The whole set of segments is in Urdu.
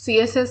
CSS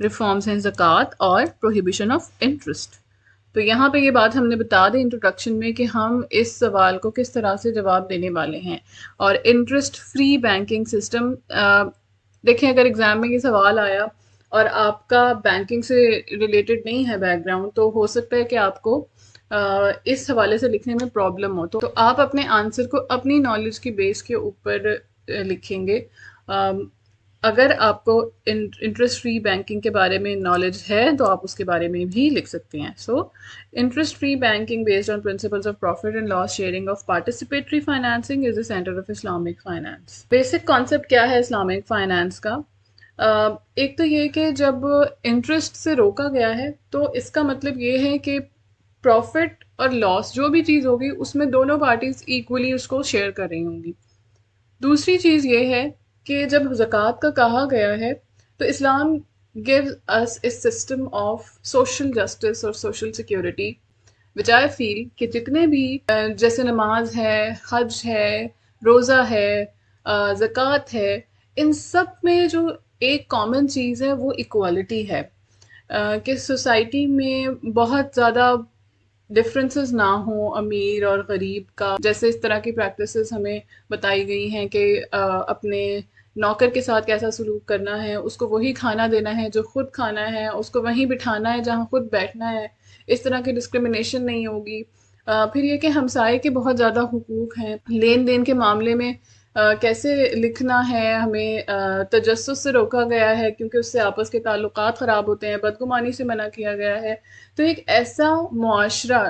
ریفارمز ہیں زکوٰۃ اور پروہیبیشن آف انٹرسٹ. تو یہاں پہ یہ بات ہم نے بتا دی انٹروڈکشن میں کہ ہم اس سوال کو کس طرح سے جواب دینے والے ہیں. اور انٹرسٹ فری بینکنگ سسٹم، دیکھیں اگر ایگزام میں یہ سوال آیا اور آپ کا بینکنگ سے ریلیٹڈ نہیں ہے بیک گراؤنڈ، تو ہو سکتا ہے کہ آپ کو اس حوالے سے لکھنے میں پرابلم ہو. تو آپ اپنے آنسر کو اپنی نالج کی بیس کے اوپر لکھیں گے. اگر آپ کو انٹرسٹ فری بینکنگ کے بارے میں نالج ہے تو آپ اس کے بارے میں بھی لکھ سکتے ہیں. So interest free banking based on principles of profit and loss sharing of participatory financing is the centre of Islamic finance. Basic concept کیا ہے اسلامک فائنانس کا؟ ایک تو یہ کہ جب انٹرسٹ سے روکا گیا ہے تو اس کا مطلب یہ ہے کہ پروفٹ اور لاس جو بھی چیز ہوگی اس میں دونوں پارٹیز ایکولی اس کو شیئر کر رہی ہوں گی. دوسری چیز یہ ہے کہ جب زکوٰۃ کا کہا گیا ہے تو اسلام gives us a system of social justice اور social security which I feel کہ جتنے بھی جیسے نماز ہے، حج ہے، روزہ ہے، زکوٰۃ ہے، ان سب میں جو ایک کامن چیز ہے وہ ایکوالٹی ہے. کہ سوسائٹی میں بہت زیادہ ڈفرینسز نہ ہوں امیر اور غریب کا. جیسے اس طرح کی پریکٹسز ہمیں بتائی گئی ہیں کہ اپنے نوکر کے ساتھ کیسا سلوک کرنا ہے، اس کو وہی کھانا دینا ہے جو خود کھانا ہے، اس کو وہیں بٹھانا ہے جہاں خود بیٹھنا ہے. اس طرح کی ڈسکرمنیشن نہیں ہوگی. پھر یہ کہ ہمسائے کے بہت زیادہ حقوق ہیں. لین دین کے معاملے میں کیسے لکھنا ہے، ہمیں تجسس سے روکا گیا ہے کیونکہ اس سے آپس کے تعلقات خراب ہوتے ہیں. بدگمانی سے منع کیا گیا ہے. تو ایک ایسا معاشرہ،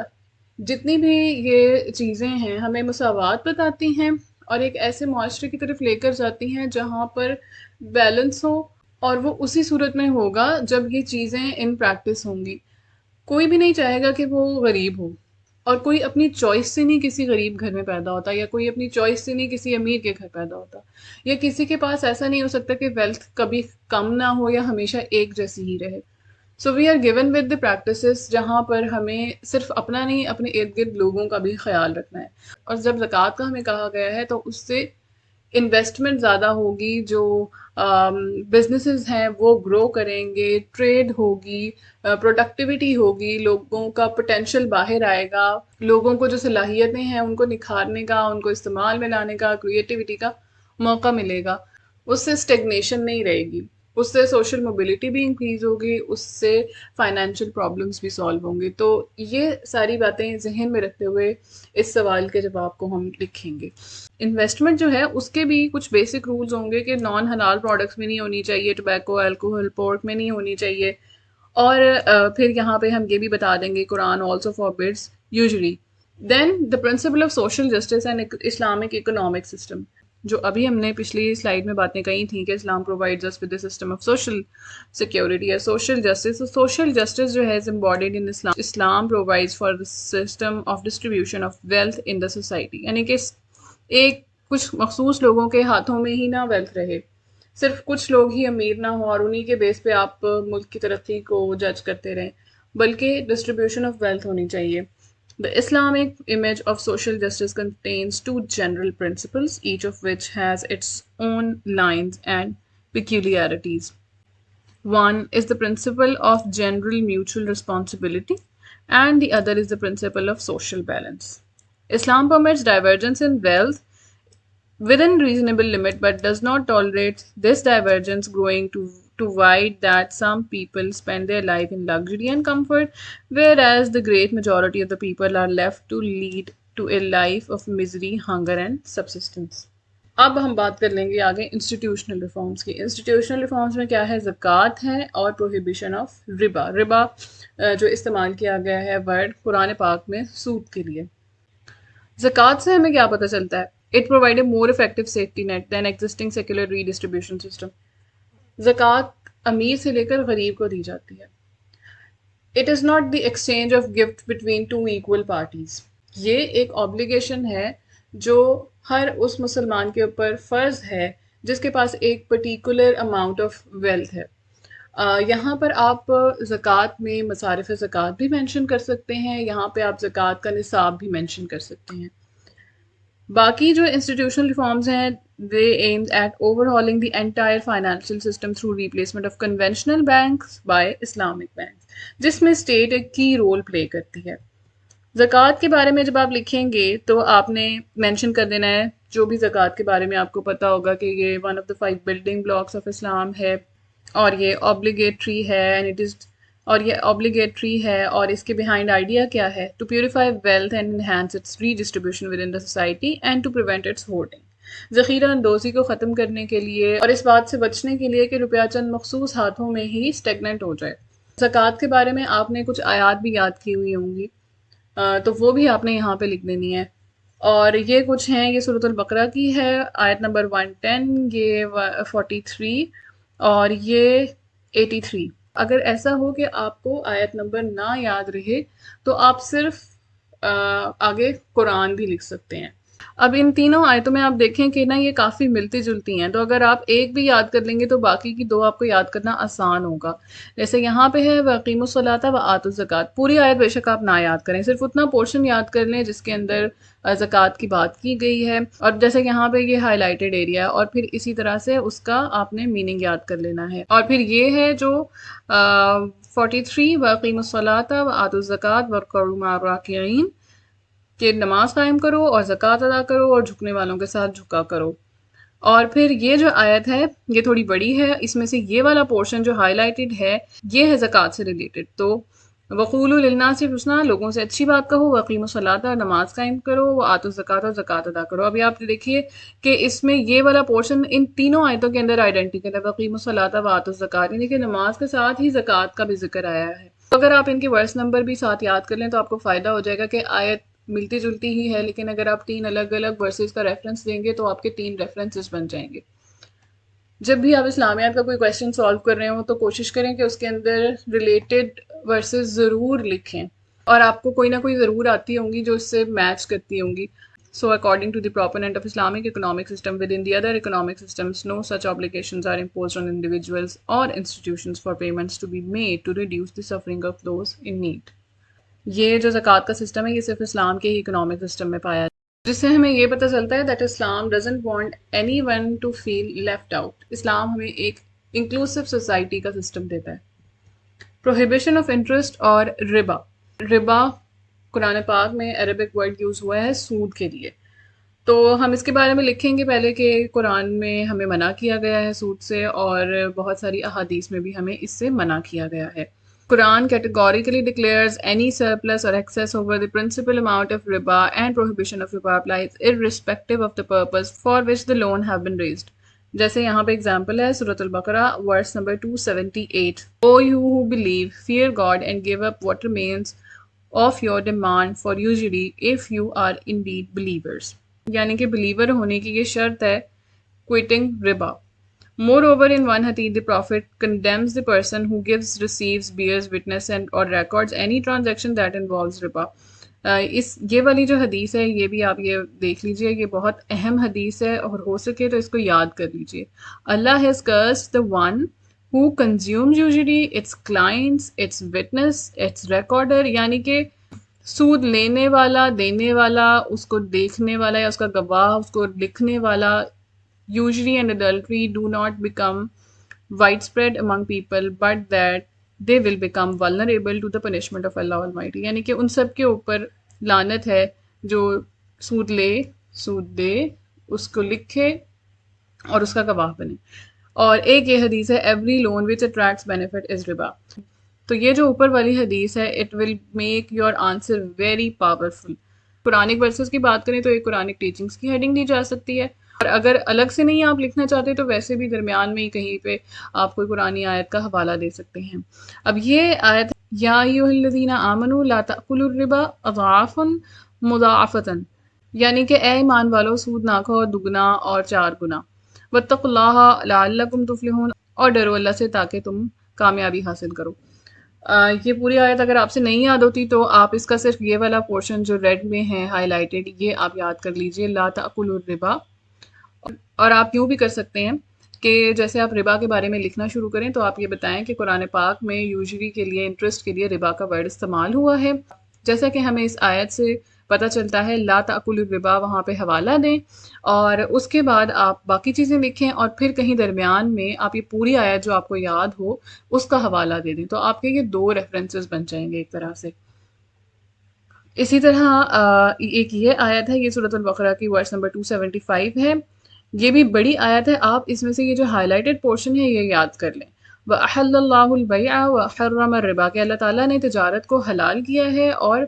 جتنی بھی یہ چیزیں ہیں ہمیں مساوات بتاتی ہیں اور ایک ایسے معاشرے کی طرف لے کر جاتی ہیں جہاں پر بیلنس ہو، اور وہ اسی صورت میں ہوگا جب یہ چیزیں ان پریکٹس ہوں گی. کوئی بھی نہیں چاہے گا کہ وہ غریب ہو، اور کوئی اپنی چوائس سے نہیں کسی غریب گھر میں پیدا ہوتا، یا کوئی اپنی چوائس سے نہیں کسی امیر کے گھر پیدا ہوتا، یا کسی کے پاس ایسا نہیں ہو سکتا کہ ویلتھ کبھی کم نہ ہو یا ہمیشہ ایک جیسی ہی رہے. So we are given with the practices جہاں پر ہمیں صرف اپنا نہیں اپنے ارد گرد لوگوں کا بھی خیال رکھنا ہے. اور جب زکوٰۃ کا ہمیں کہا گیا ہے تو اس سے انویسٹمنٹ زیادہ ہوگی، جو بزنسز ہیں وہ گرو کریں گے، ٹریڈ ہوگی، پروڈکٹیوٹی ہوگی، لوگوں کا پوٹینشیل باہر آئے گا، لوگوں کو جو صلاحیتیں ہیں ان کو نکھارنے کا، ان کو استعمال میں لانے کا، کریٹیوٹی کا موقع ملے گا. اس سے اسٹیگنیشن نہیں رہے گی، اس سے سوشل موبلٹی بھی انکریز ہوگی، اس سے فائنینشیل پرابلمس بھی سالو ہوں گے. تو یہ ساری باتیں ذہن میں رکھتے ہوئے اس سوال کے جواب کو ہم لکھیں گے. انویسٹمنٹ جو ہے اس کے بھی کچھ بیسک رولز ہوں گے کہ نان حلال پروڈکٹس میں نہیں ہونی چاہیے، ٹوبیکو، الکوہل، پورک میں نہیں ہونی چاہیے. اور پھر یہاں پہ ہم یہ بھی بتا دیں گے Quran also forbids usury. Then the principle of social justice and Islamic economic system, جو ابھی ہم نے پچھلی سلائیڈ میں باتیں کہی تھیں کہ Islam provides us with a system of social security یا سوشل جسٹس. سوشل جسٹس جو ہے embedded in Islam. Islam provides for the system of distribution of wealth in the society, یعنی کہ ایک کچھ مخصوص لوگوں کے ہاتھوں میں ہی نہ ویلتھ رہے، صرف کچھ لوگ ہی امیر نہ ہوں اور انہی کے بیس پہ آپ ملک کی ترقی کو جج کرتے رہیں، بلکہ ڈسٹریبیوشن آف ویلتھ ہونی چاہیے. The Islamic image of social justice contains two general principles, each of which has its own lines and peculiarities. One is the principle of general mutual responsibility, and the other is the principle of social balance. Islam permits divergence in wealth within reasonable limit but does not tolerate this divergence growing too wide that some people spend their life in luxury and comfort, whereas the great majority of the people are left to lead to a life of misery, hunger and subsistence. اب ہم بات کر لیں گے آگے انسٹیٹیوشنل ریفارمس کی. انسٹیٹیوشنل ریفارمس میں کیا ہے؟ زکوٰۃ ہے اور پروہیبیشن آف ربا. ربا جو استعمال کیا گیا ہے ورڈ قرآن پاک میں سود کے لیے. زکوٰۃ سے ہمیں کیا پتہ چلتا ہے؟ It provide a more effective safety net than existing secular redistribution system. زکوٰۃ امیر سے لے کر غریب کو دی جاتی ہے. It is not the exchange of gift between two equal parties. یہ ایک obligation ہے جو ہر اس مسلمان کے اوپر فرض ہے جس کے پاس ایک particular amount of wealth ہے. یہاں پر آپ زکوٰۃ میں مصارف زکوٰۃ بھی مینشن کر سکتے ہیں، یہاں پہ آپ زکوٰۃ کا نصاب بھی مینشن کر سکتے ہیں. باقی جو انسٹیٹیوشنل ریفارمز ہیں they aims at overhauling the entire financial system through replacement of conventional banks by Islamic banks, جس میں اسٹیٹ ایک کی رول پلے کرتی ہے. زکوٰۃ کے بارے میں جب آپ لکھیں گے تو آپ نے مینشن کر دینا ہے جو بھی زکوٰۃ کے بارے میں آپ کو پتا ہوگا کہ یہ one of the 5 building blocks of Islam ہے، اور یہ obligatory ہے and it is اور یہ obligatory ہے، اور اس کے behind idea کیا ہے؟ to purify wealth and enhance its redistribution within the society and to prevent its hoarding. ذخیرہ اندوزی کو ختم کرنے کے لیے اور اس بات سے بچنے کے لیے کہ روپیہ چند مخصوص ہاتھوں میں ہی اسٹیگننٹ ہو جائے. زکوٰۃ کے بارے میں آپ نے کچھ آیات بھی یاد کی ہوئی ہوں گی، تو وہ بھی آپ نے یہاں پہ لکھ دینی ہے. اور یہ کچھ ہیں، یہ سورۃ البقرہ کی ہے، آیت نمبر 110، یہ 43 اور یہ 83. اگر ایسا ہو کہ آپ کو آیت نمبر نہ یاد رہے تو آپ صرف آگے قرآن بھی لکھ سکتے ہیں. اب ان تینوں آیتوں میں آپ دیکھیں کہ نا یہ کافی ملتی جلتی ہیں، تو اگر آپ ایک بھی یاد کر لیں گے تو باقی کی دو آپ کو یاد کرنا آسان ہوگا. جیسے یہاں پہ ہے وَأَقِیمُوا الصَّلَاةَ وَآتُوا الزَّکَاةَ، پوری آیت بے شک آپ نہ یاد کریں، صرف اتنا پورشن یاد کر لیں جس کے اندر زکوٰۃ کی بات کی گئی ہے، اور جیسے یہاں پہ یہ ہائی لائٹڈ ایریا ہے، اور پھر اسی طرح سے اس کا آپ نے میننگ یاد کر لینا ہے. اور پھر یہ ہے جو 43 وَأَقِیمُوا الصَّلَاةَ وَآتُوا الزَّکَاةَ وَارْكَعُوا مَعَ الرَّاكِعِينَ، کہ نماز قائم کرو اور زکوٰۃ ادا کرو اور جھکنے والوں کے ساتھ جھکا کرو. اور پھر یہ جو آیت ہے یہ تھوڑی بڑی ہے، اس میں سے یہ والا پورشن جو ہائی لائٹڈ ہے یہ ہے زکوٰۃ سے ریلیٹڈ. تو وَقُولُوا لِلنَّاسِ حُسْنًا، لوگوں سے اچھی بات کہو، وَأَقِیمُوا الصَّلَاةَ، اور نماز قائم کرو، وَآتُوا الزَّکَاةَ، اور زکوٰۃ ادا کرو. ابھی آپ دیکھیے کہ اس میں یہ والا پورشن ان تینوں آیتوں کے اندر آئیڈینٹیکل ہے، وَأَقِیمُوا الصَّلَاةَ وَآتُوا الزَّکَاةَ، یعنی کہ نماز کے ساتھ ہی زکوٰۃ کا بھی ذکر آیا ہے. اگر آپ ان کے ورس نمبر بھی ساتھ یاد کر لیں تو آپ کو فائدہ ہو جائے گا کہ آیت ملتی جلتی ہی ہے، لیکن اگر آپ 3 الگ الگ ورسز کا ریفرنس دیں گے تو آپ کے 3 ریفرنسز بن جائیں گے. جب بھی آپ اسلامیات کا کوئی کویشچن سالو کر رہے ہوں تو کوشش کریں کہ اس کے اندر ریلیٹڈ ورسز ضرور لکھیں، اور آپ کو کوئی نہ کوئی ضرور آتی ہوں گی جو اس سے میچ کرتی ہوں گی. So according to the proponent of Islamic economic system, within the other economic systems, no such obligations are imposed on individuals or institutions for payments to be made to reduce the suffering of those in need. یہ جو زکوٰۃ کا سسٹم ہے یہ صرف اسلام کے ہی اکنامک سسٹم میں پایا جاتا ہے، جس سے ہمیں یہ پتہ چلتا ہے that Islam doesn't want any one to feel left out. Islam ہمیں ایک انکلوسیو سوسائٹی کا سسٹم دیتا ہے. پروہیبیشن آف انٹرسٹ اور ربا. ربا قرآن پاک میں عربک ورڈ یوز ہوا ہے سود کے لیے، تو ہم اس کے بارے میں لکھیں گے پہلے کہ قرآن میں ہمیں منع کیا گیا ہے سود سے، اور بہت ساری احادیث میں بھی ہمیں اس سے منع کیا گیا ہے. Quran categorically declares any surplus or excess over the principal amount of riba, and prohibition of riba applies irrespective of the purpose for which the loan have been raised. جیسے یہاں پہ example ہے سورۃ البقرہ verse number 278. O you who believe, fear God and give up what remains of your demand for usury if you are indeed believers. یعنی کہ believer ہونے کی یہ شرط ہے quitting riba. Moreover, in one hadith, the Prophet condemns the person who gives, receives, bears witness and or records any transaction that involves riba. یہ والی جو حدیث ہے یہ بھی آپ یہ دیکھ لیجئے، یہ بہت اہم حدیث ہے، اور ہو سکے تو اس کو یاد کر لیجئے. Allah has cursed the one who consumes usury, its clients, its witness, its recorder. یعنی کہ سود لینے والا، دینے والا، اس کو دیکھنے والا یا اس کا گواہ، اس کو لکھنے والا. Usury and adultery do not become widespread among people, but that they will become vulnerable to the punishment of Allah Almighty. یعنی کہ ان سب کے اوپر لعنت ہے جو سود لے، سود دے، اس کو لکھے اور اس کا گواہ بنے. اور ایک یہ حدیث ہے every loan which attracts benefit is riba. تو یہ جو اوپر والی حدیث ہے it will make your answer very powerful. Quranic verses کی بات کریں تو ایک قرآنک ٹیچنگز کی ہیڈنگ دی جا سکتی ہے، اور اگر الگ سے نہیں آپ لکھنا چاہتے تو ویسے بھی درمیان میں ہی کہیں پہ آپ کوئی قرآنی آیت کا حوالہ دے سکتے ہیں. اب یہ آیت یا ایھا الذین آمنوا لا تأکلوا الربا اضعافا مضاعفۃ، یعنی کہ اے ایمان والو سود نہ کھاؤ دگنا اور 4 گنا. واتقوا اللہ لعلکم تفلحون، اور ڈرو اللہ سے تاکہ تم کامیابی حاصل کرو. یہ پوری آیت اگر آپ سے نہیں یاد ہوتی تو آپ اس کا صرف یہ والا پورشن جو ریڈ میں ہے ہائی لائٹڈ یہ آپ یاد کر لیجئے، لا تأکلوا الربا. اور آپ یوں بھی کر سکتے ہیں کہ جیسے آپ ربا کے بارے میں لکھنا شروع کریں تو آپ یہ بتائیں کہ قرآن پاک میں یوزری کے لیے، انٹرسٹ کے لیے ربا کا ورڈ استعمال ہوا ہے، جیسا کہ ہمیں اس آیت سے پتہ چلتا ہے لا تأکل الربا وہاں پہ حوالہ دیں، اور اس کے بعد آپ باقی چیزیں لکھیں، اور پھر کہیں درمیان میں آپ یہ پوری آیت جو آپ کو یاد ہو اس کا حوالہ دے دیں، تو آپ کے یہ 2 ریفرنسز بن جائیں گے ایک طرح سے۔ اسی طرح ایک یہ آیت ہے، یہ سورۃ البقرہ کی ورس نمبر 275 ہے، یہ بھی بڑی آیت ہے، آپ اس میں سے یہ جو ہائی لائٹڈ پورشن ہے یہ یاد کر لیں۔ وَأَحَلَّ اللَّهُ الْبَيْعَ وَحَرَّمَ الرِّبَا، کہ اللہ تعالیٰ نے تجارت کو حلال کیا ہے اور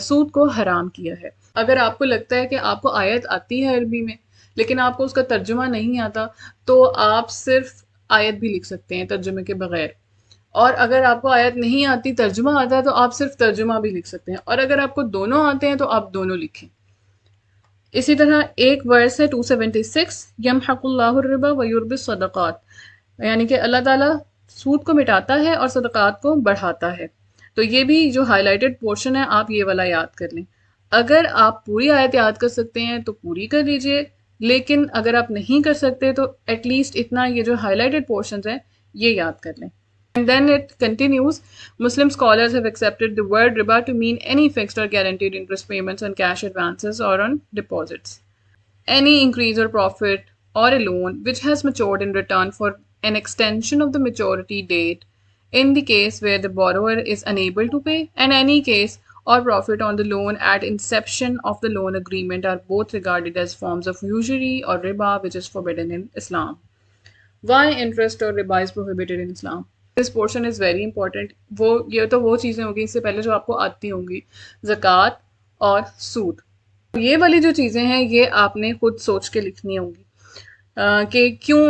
سود کو حرام کیا ہے۔ اگر آپ کو لگتا ہے کہ آپ کو آیت آتی ہے عربی میں لیکن آپ کو اس کا ترجمہ نہیں آتا، تو آپ صرف آیت بھی لکھ سکتے ہیں ترجمے کے بغیر، اور اگر آپ کو آیت نہیں آتی ترجمہ آتا ہے تو آپ صرف ترجمہ بھی لکھ سکتے ہیں، اور اگر آپ کو دونوں آتے ہیں تو آپ دونوں لکھیں۔ اسی طرح ایک ورس ہے 276، یمحق اللہ الربا ویربی الصدقات، یعنی کہ اللہ تعالیٰ سود کو مٹاتا ہے اور صدقات کو بڑھاتا ہے۔ تو یہ بھی جو ہائی لائٹڈ پورشن ہے آپ یہ والا یاد کر لیں۔ اگر آپ پوری آیت یاد کر سکتے ہیں تو پوری کر لیجئے، لیکن اگر آپ نہیں کر سکتے تو ایٹ لیسٹ اتنا یہ جو ہائی لائٹڈ پورشنز ہیں یہ یاد کر لیں۔ And then it continues, Muslim scholars have accepted the word riba to mean any fixed or guaranteed interest payments on cash advances or on deposits. Any increase or profit or a loan which has matured in return for an extension of the maturity date in the case where the borrower is unable to pay, and any case or profit on the loan at inception of the loan agreement are both regarded as forms of usury or riba, which is forbidden in Islam. Why interest or riba is prohibited in Islam? This portion is very important. یہ تو وہ چیزیں ہوگی اس سے پہلے جو آپ کو آتی ہوں گی، زکوٰۃ اور سود۔ یہ والی جو چیزیں ہیں یہ آپ نے خود سوچ کے لکھنی ہوں گی کہ کیوں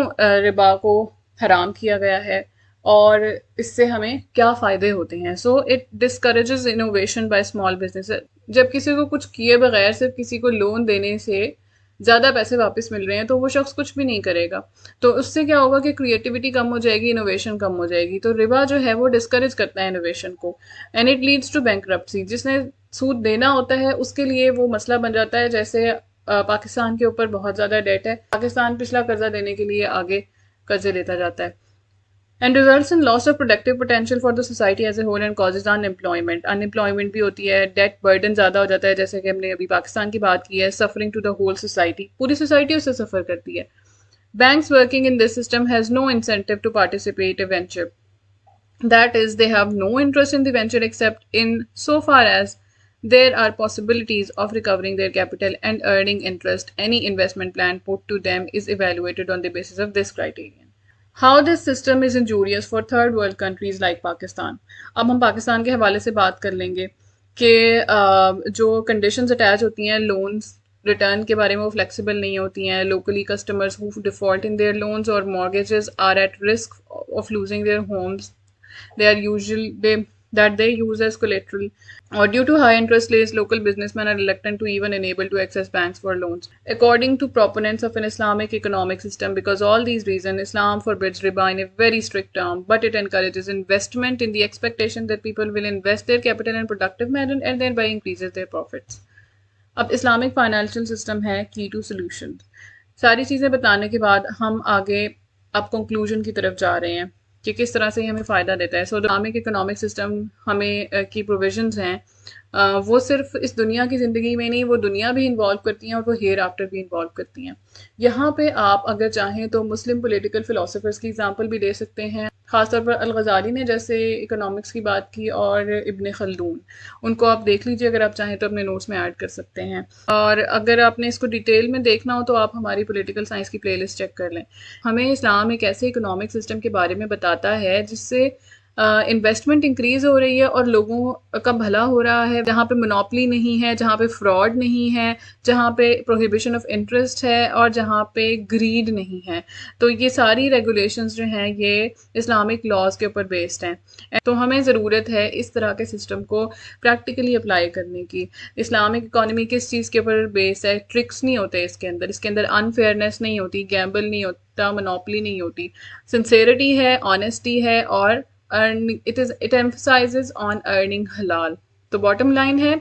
ربا کو حرام کیا گیا ہے اور اس سے ہمیں کیا فائدے ہوتے ہیں۔ So it discourages innovation by small business. جب کسی کو کچھ کیے بغیر صرف کسی کو لون دینے سے زیادہ پیسے واپس مل رہے ہیں تو وہ شخص کچھ بھی نہیں کرے گا، تو اس سے کیا ہوگا کہ کریٹیوٹی کم ہو جائے گی، انوویشن کم ہو جائے گی۔ تو ربا جو ہے وہ ڈسکریج کرتا ہے انوویشن کو، and it leads to bankruptcy. جس نے سود دینا ہوتا ہے اس کے لیے وہ مسئلہ بن جاتا ہے، جیسے پاکستان کے اوپر بہت زیادہ ڈیٹ ہے، پاکستان پچھلا قرضہ دینے کے لیے آگے قرضے لیتا جاتا ہے، and results in loss of productive potential for the society as a whole and causes unemployment. Unemployment بھی ہوتی ہے، debt burden زیادہ ہو جاتا ہے، جیسے کہ ہم نے ابھی پاکستان کی بات کی ہے، suffering to the whole society، پوری سوسائٹی اس سے سفر کرتی ہے۔ Banks working in this system has no incentive to participate in venture. That is, they have no interest in the venture except in so far as there are possibilities of recovering their capital and earning interest. Any investment plan put to them is evaluated on the basis of this criterion. How this system is injurious for third world countries like Pakistan. اب ہم پاکستان کے حوالے سے بات کر لیں گے کہ جو کنڈیشنز اٹیچ ہوتی ہیں لونز ریٹرن کے بارے میں وہ فلیکسیبل نہیں ہوتی ہیں۔ Locally customers who default in their loans or mortgages are at risk of losing their homes that they use as collateral, or due to high interest rates local businessmen are reluctant to even enable to access banks for loans. According to proponents of an Islamic economic system, because all these reasons Islam forbids riba in a very strict term, but it encourages investment in the expectation that people will invest their capital in productive manner and thereby increases their profits. اب اسلامک فائنینشیل سسٹم ہے کی ٹو سولوشن۔ ساری چیزیں بتانے کے بعد ہم آگے اب کنکلوژن کی طرف جا رہے ہیں کہ کس طرح سے یہ ہمیں فائدہ دیتا ہے۔ سو اسلامک اکنامک سسٹم ہمیں کی پروویژنز ہیں وہ صرف اس دنیا کی زندگی میں نہیں، وہ دنیا بھی انوالو کرتی ہیں اور وہ ہیئر آفٹر بھی انوالو کرتی ہیں۔ یہاں پہ آپ اگر چاہیں تو مسلم پولیٹیکل فلاسفرز کی ایگزامپل بھی دے سکتے ہیں، خاص طور پر الغزالی نے جیسے اکنامکس کی بات کی، اور ابن خلدون، ان کو آپ دیکھ لیجیے، اگر آپ چاہیں تو اپنے نوٹس میں ایڈ کر سکتے ہیں۔ اور اگر آپ نے اس کو ڈیٹیل میں دیکھنا ہو تو آپ ہماری پولیٹیکل سائنس کی پلے لسٹ چیک کر لیں۔ ہمیں اسلام ایک ایسے اکنامک سسٹم کے بارے میں بتاتا ہے جس سے انویسٹمنٹ انکریز ہو رہی ہے اور لوگوں کا بھلا ہو رہا ہے، جہاں پہ منوپلی نہیں ہے، جہاں پہ فراڈ نہیں ہے، جہاں پہ پروہیبیشن آف انٹرسٹ ہے، اور جہاں پہ گریڈ نہیں ہے۔ تو یہ ساری ریگولیشنز جو ہیں یہ اسلامک لاز کے اوپر بیسڈ ہیں، تو ہمیں ضرورت ہے اس طرح کے سسٹم کو پریکٹیکلی اپلائی کرنے کی۔ اسلامک اکانومی کس چیز کے اوپر بیس ہے؟ ٹرکس نہیں ہوتے اس کے اندر انفیئرنیس نہیں ہوتی، گیمبل نہیں ہوتا، منوپلی نہیں ہوتی، سنسیئرٹی ہے، آنیسٹی ہے، اور it emphasizes on earning halal. تو باٹم لائن ہے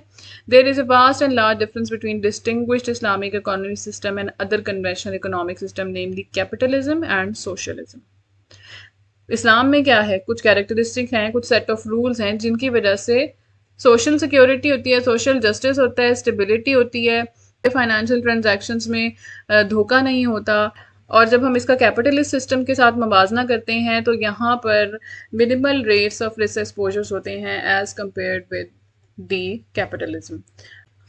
there is a vast and large difference between distinguished Islamic economic system and other conventional economic system, namely capitalism and socialism. اسلام میں کیا ہے؟ کچھ کیریکٹرسٹک ہیں، کچھ سیٹ آف رولز ہیں جن کی وجہ سے سوشل سیکیورٹی ہوتی ہے, سوشل جسٹس ہوتا ہے, اسٹیبلٹی ہوتی ہے, فائنینشیل ٹرانزیکشنز میں دھوکہ نہیں ہوتا. اور جب ہم اس کا کیپٹلسٹ سسٹم کے ساتھ موازنہ کرتے ہیں تو یہاں پر minimal rates of risk exposures ہوتے ہیں as compared with the capitalism.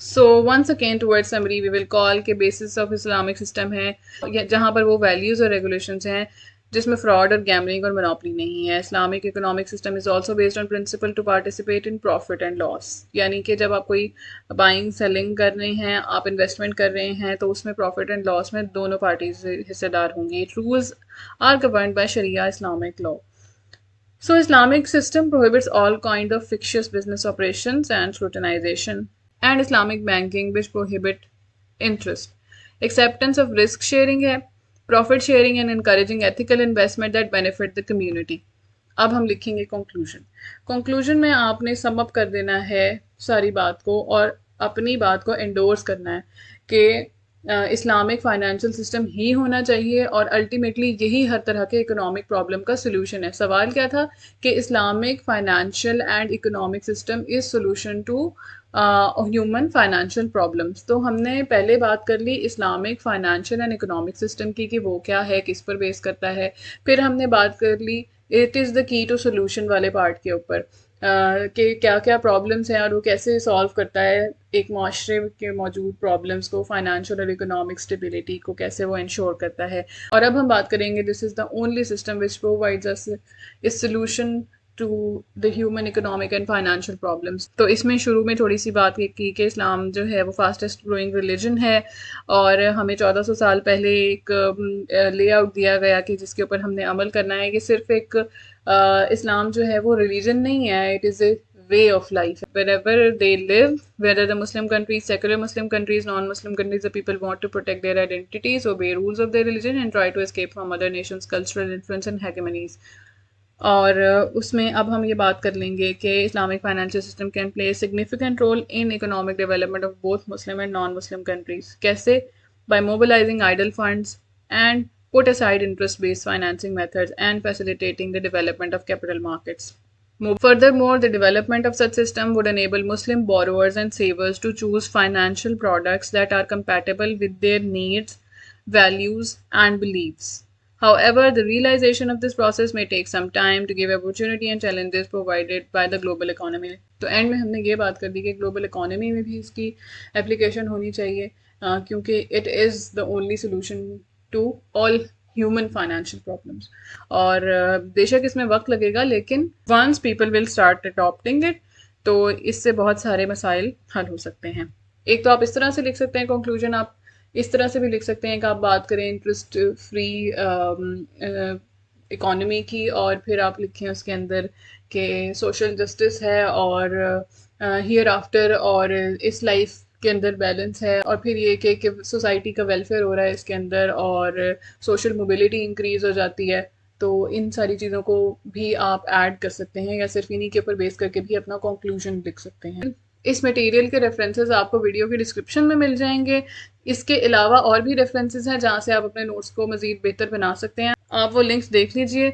So once again toward summary we will call کے بیسس آف اسلامک سسٹم ہے جہاں پر وہ ویلیوز اور ریگولیشنز ہیں جس میں فراڈ اور گیملنگ اور منوپلی نہیں ہے. Islamic economic system is also based on principle to participate in profit and loss, یعنی کہ جب آپ کوئی بائنگ سیلنگ کر رہے ہیں, آپ انویسٹمنٹ کر رہے ہیں, تو اس میں پروفٹ اینڈ لاس میں دونوں پارٹیز حصے دار ہوں گی. Rules are governed by sharia Islamic law. So Islamic system prohibits all kind of fictitious business operations and scrutinization, and Islamic banking which prohibit interest. Acceptance of risk sharing ہے, profit sharing and encouraging ethical investment that benefit the community. اب ہم لکھیں گے کنکلوژن میں آپ نے سم اپ کر دینا ہے ساری بات کو اور اپنی بات کو انڈورس کرنا ہے کہ اسلامک فائنینشیل سسٹم ہی ہونا چاہیے اور الٹیمیٹلی یہی ہر طرح کے اکنامک پرابلم کا سلوشن ہے. سوال کیا تھا کہ Islamic financial and economic system is solution to human financial problems. تو ہم نے پہلے بات کر لی Islamic financial and economic system کی کہ وہ کیا ہے, کس پر بیس کرتا ہے. پھر ہم نے بات کر لی اٹ از دا کی ٹو سولوشن والے پارٹ کے اوپر کہ کیا کیا پرابلمس ہیں اور وہ کیسے سالو کرتا ہے ایک معاشرے کے موجود پرابلمس کو, فائنینشیل اور اکنامک اسٹیبلٹی کو کیسے وہ انشور کرتا ہے. اور اب ہم بات کریں گے this is the only system which provides us a solution to the human economic and financial problems. تو اس میں شروع میں تھوڑی سی بات کی کہ اسلام جو ہے وہ فاسٹسٹ گروئنگ ریلیجن ہے اور ہمیں 1400 سال پہلے ایک لے آؤٹ دیا گیا کہ جس کے اوپر ہم نے عمل کرنا ہے. کہ صرف ایک اسلام جو ہے وہ ریلیجن نہیں ہے, it is a way of life. Wherever they live, whether the Muslim countries, secular Muslim countries, non-Muslim countries, the people want to protect their identities, obey rules of their religion and try to escape from other nations' cultural influence and hegemonies. اور اس میں اب ہم یہ بات کر لیں گے کہ Islamic financial system can play significant role in economic development of both Muslim and non Muslim countries. کیسے؟ By mobilising idle funds and put aside interest-based financing methods and facilitating the development of capital markets. Furthermore, the development of such system would enable Muslim borrowers and savers to choose financial products that are compatible with their needs, values, and beliefs. However, the realization of this process may take some time to give opportunity and challenges provided by the global economy. تو اینڈ میں ہم نے یہ بات کر دی کہ گلوبل اکانومی میں بھی اس کی اپلیکیشن ہونی چاہیے کیونکہ it is the only solution to all human financial problems. اور بے شک اس میں وقت لگے گا لیکن once people will start adapting it تو اس سے بہت سارے مسائل حل ہو سکتے ہیں. ایک تو آپ اس طرح سے لکھ سکتے ہیں کنکلوژن, آپ اس طرح سے بھی لکھ سکتے ہیں کہ آپ بات کریں انٹرسٹ فری اکانومی کی اور پھر آپ لکھیں اس کے اندر کہ سوشل جسٹس ہے اور ہیئر آفٹر اور اس لائف کے اندر بیلنس ہے, اور پھر یہ کہ سوسائٹی کا ویلفیئر ہو رہا ہے اس کے اندر اور سوشل موبلٹی انکریز ہو جاتی ہے. تو ان ساری چیزوں کو بھی آپ ایڈ کر سکتے ہیں یا صرف انہی کے اوپر بیس کر کے بھی اپنا کنکلوژن لکھ سکتے ہیں. اس مٹیریل کے ریفرنسز آپ کو ویڈیو کی ڈسکرپشن میں مل جائیں گے. اس کے علاوہ اور بھی ریفرنسز ہیں جہاں سے آپ اپنے نوٹس کو مزید بہتر بنا سکتے ہیں. آپ وہ لنکس دیکھ لیجئے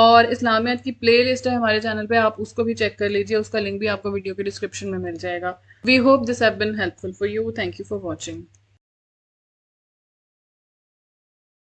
اور اسلامیات کی پلے لسٹ ہے ہمارے چینل پہ, آپ اس کو بھی چیک کر لیجئے, اس کا لنک بھی آپ کو ویڈیو کے ڈسکرپشن میں مل جائے گا. We hope this have been helpful for you. Thank you for watching.